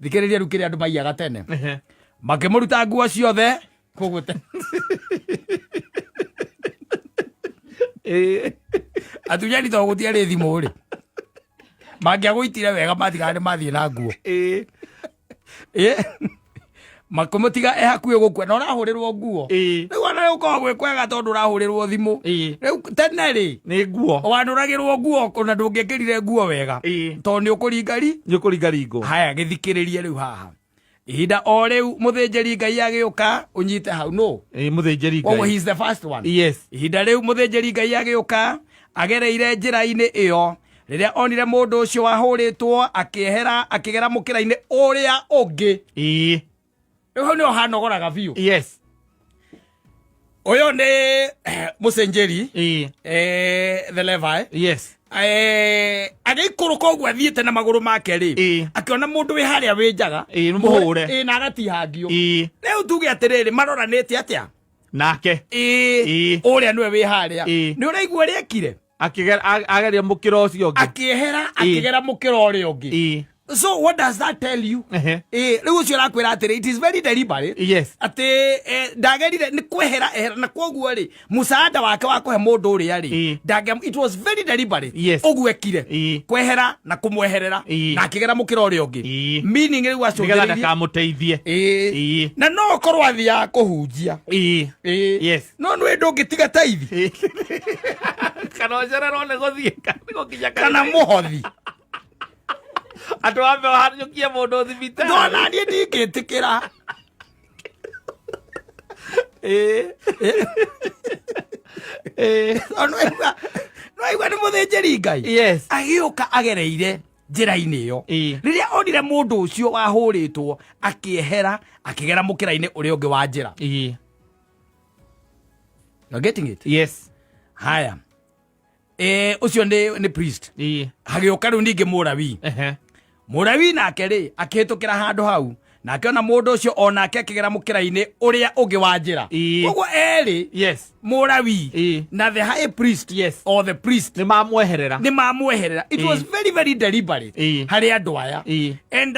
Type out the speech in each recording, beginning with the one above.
Thikiriria rukiri andu maiyaga tene makimuruta nguo ciothe koguo tene atunyani to gutiari thimu ri mangiagwitire wega matigane mathie na nguo makumutiga hakuye gukwe na urahurirwo nguo riu ona uko gwekwega tondu urahurirwo thimu riu tene ri ni nguo wanuragirwo nguo kuna ndungikirire nguo wega tondu ni ukuringari haya githikiririe riu haha ihinda o riu muthinjiri ngai agiuka unyite hau no muthinjiri ngai oh he is the first one yes ihinda riu muthinjiri ngai agiuka agereire njira-ini iyo riria onire mundu ucio wahuritwo akiehera akigera mukira-ini uria ungi riu ni ohanogoraga biu yes uyo ni musenjeri the Levi yes agikuruka uguo athiete na maguru make ri akiona mundu wi haria winjaga muhure na agatihangio riu tuge atiriri maroranite atia nake uria niwe wi haria ni uraigua riekire ageria mukira ucio ungi akiehera akigera mukira uria ungi. So what does that tell you? Riu ucio rakwira atiri it is very deliberate. Yes. Ati ndagerire ni kwehera na kwoguo ri musaada wake wa kuhe mundu uria ri it was very deliberate. Yes. Ogwekire kwehera na kumweherera na akigera mukira uria ungi meaning riu acungiririe ndakamuteithie na no korwo athia kuhunjia yes no nwe ndungitiga taithi kana ocererwo ni guthie gukinya kana muhothi atu ambe wahanyukie mundu thibitari ndona nie ndingitikira no ni muthinjiri ngai yes agiuka agereire njira-ini iyo riria onire mundu ucio wahuritwo akiehera akigera mukira-ini uria ungi wa njira you getting it yes haya ucio ni priest hagiuka riu ningi murawi murawi nake ri akihitukira handu hau na akiona mundu ucio onake akigera mukira-ini uria ungi wa njira koguo eri yes murawi na the high priest yes or the priest ni mamweherera it was very very deliberate hari andu aya and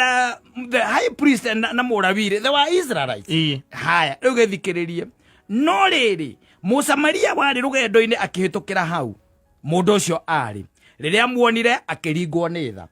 the high priest na murawi they were Israelites haya riu githikiririe no riri Musamaria wari rugendo-ini akihitukira hau mundu ucio ari riria muonire akiringwo ni tha